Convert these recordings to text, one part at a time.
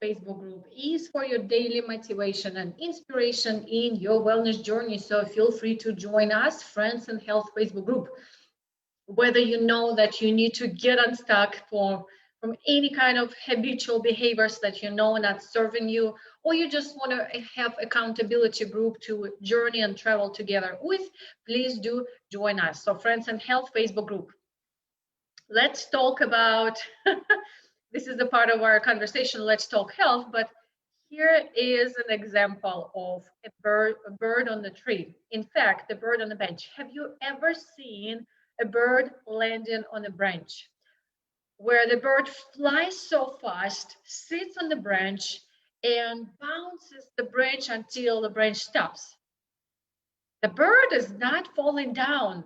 Facebook group is for your daily motivation and inspiration in your wellness journey. So feel free to join us, Friends and Health Facebook group. Whether you know that you need to get unstuck from any kind of habitual behaviors that you know not serving you, or you just want to have accountability group to journey and travel together with, please do join us. So Friends and Health Facebook group. Let's talk about, this is a part of our conversation, let's talk health, but here is an example of a bird on the tree. In fact, the bird on the bench. Have you ever seen a bird landing on a branch, where the bird flies so fast, sits on the branch, and bounces the branch until the branch stops? The bird is not falling down.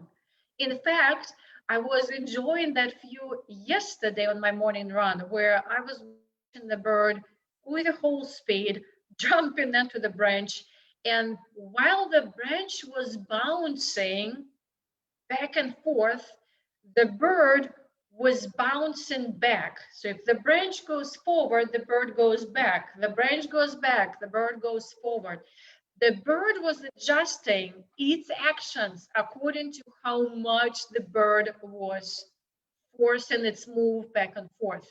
In fact, I was enjoying that view yesterday on my morning run, where I was watching the bird with a whole speed jumping into the branch. And while the branch was bouncing back and forth, the bird was bouncing back. So if the branch goes forward, the bird goes back. The branch goes back, the bird goes forward. The bird was adjusting its actions according to how much the bird was forcing its move back and forth.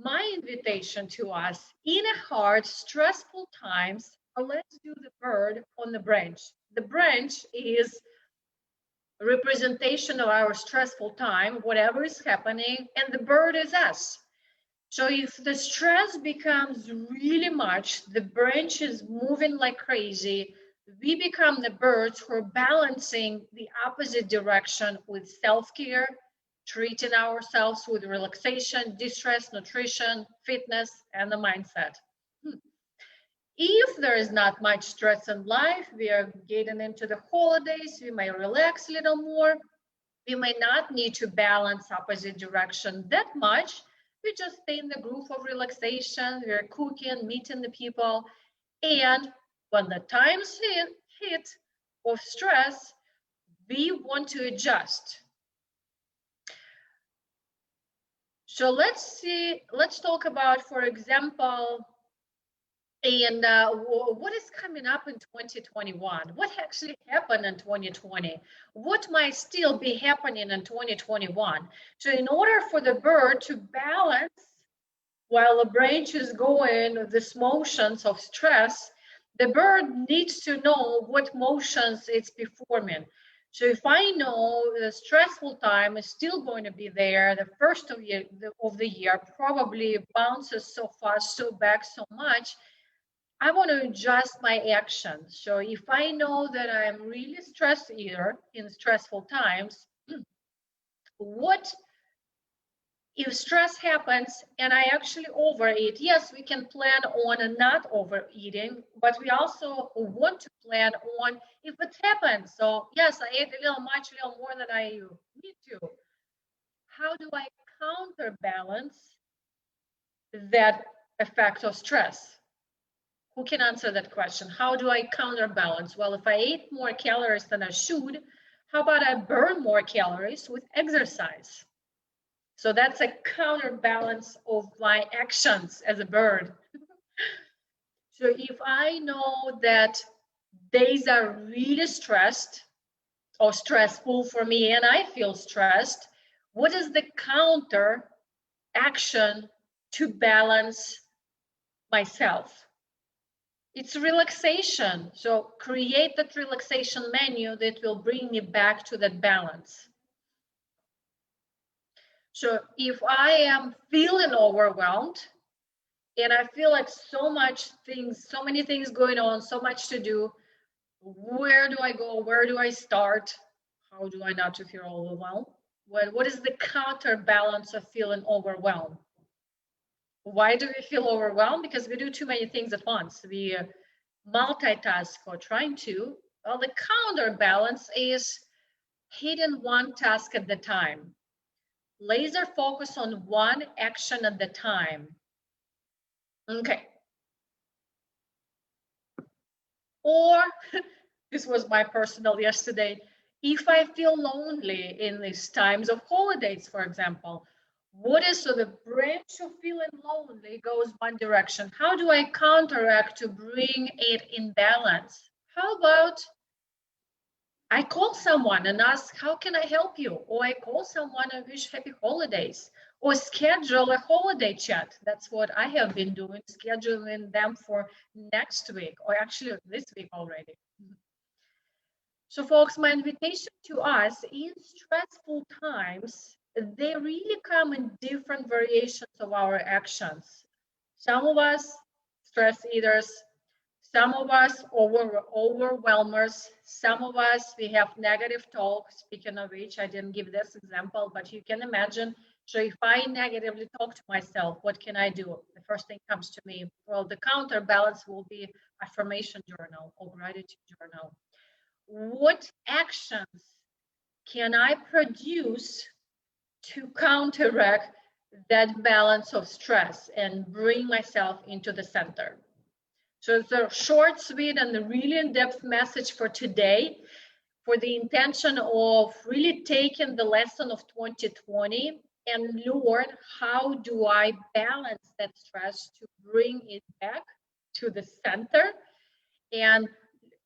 My invitation to us in a hard, stressful times, let's do the bird on the branch. The branch is a representation of our stressful time, whatever is happening, and the bird is us. So if the stress becomes really much, the branch is moving like crazy, we become the birds who are balancing the opposite direction with self-care, treating ourselves with relaxation, distress, nutrition, fitness, and the mindset. If there is not much stress in life, we are getting into the holidays, we may relax a little more, we may not need to balance opposite direction that much. We just stay in the groove of relaxation, we're cooking, meeting the people, and when the times hit of stress, we want to adjust. So let's talk about, for example, and what is coming up in 2021? What actually happened in 2020? What might still be happening in 2021? So in order for the bird to balance while the branch is going these motions of stress, the bird needs to know what motions it's performing. So if I know the stressful time is still going to be there, the first of the year probably bounces so fast, so back so much, I want to adjust my actions. So if I know that I'm really stressed eater in stressful times, what if stress happens and I actually overeat? Yes, we can plan on not overeating, but we also want to plan on if it happens. So yes, I ate a little more than I need to. How do I counterbalance that effect of stress? Who can answer that question? How do I counterbalance? Well, if I ate more calories than I should, how about I burn more calories with exercise? So that's a counterbalance of my actions as a bird. So if I know that days are really stressed or stressful for me and I feel stressed, what is the counter action to balance myself? It's relaxation. So create that relaxation menu that will bring me back to that balance. So if I am feeling overwhelmed and I feel like so many things going on, so much to do, where do I go? Where do I start? How do I not to feel overwhelmed? What is the counterbalance of feeling overwhelmed? Why do we feel overwhelmed? Because we do too many things at once. We multitask or trying to. Well, the counterbalance is hitting one task at the time. Laser focus on one action at the time. Okay. Or, this was my personal yesterday, if I feel lonely in these times of holidays, for example, So the brain of feeling lonely goes one direction. How do I counteract to bring it in balance? How about I call someone and ask, how can I help you? Or I call someone and wish happy holidays. Or schedule a holiday chat. That's what I have been doing, scheduling them for next week, or actually this week already. So folks, my invitation to us in stressful times, they really come in different variations of our actions. Some of us stress eaters, some of us overwhelmers, some of us we have negative talk. Speaking of which, I didn't give this example, but you can imagine. So if I negatively talk to myself, what can I do? The first thing comes to me. Well, the counterbalance will be affirmation journal or gratitude journal. What actions can I produce to counteract that balance of stress and bring myself into the center? So it's a short, sweet, and a really in-depth message for today, for the intention of really taking the lesson of 2020 and learn how do I balance that stress to bring it back to the center, and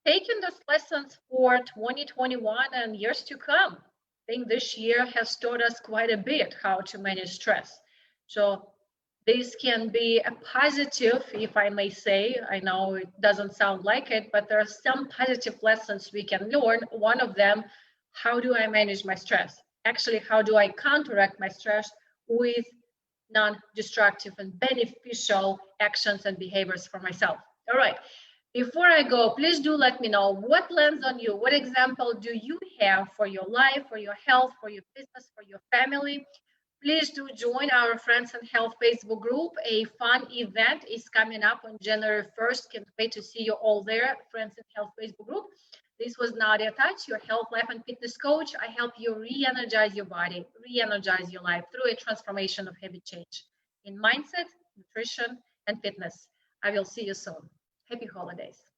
taking those lessons for 2021 and years to come. I think this year has taught us quite a bit how to manage stress. So this can be a positive, if I may say. I know it doesn't sound like it, but there are some positive lessons we can learn. One of them, how do I manage my stress? Actually, how do I counteract my stress with non-destructive and beneficial actions and behaviors for myself? All right. Before I go, please do let me know what lands on you. What example do you have for your life, for your health, for your business, for your family? Please do join our Friends and Health Facebook group. A fun event is coming up on January 1st. Can't wait to see you all there, Friends and Health Facebook group. This was Nadia Touch, your health, life, and fitness coach. I help you re-energize your body, re-energize your life through a transformation of habit change in mindset, nutrition, and fitness. I will see you soon. Happy holidays.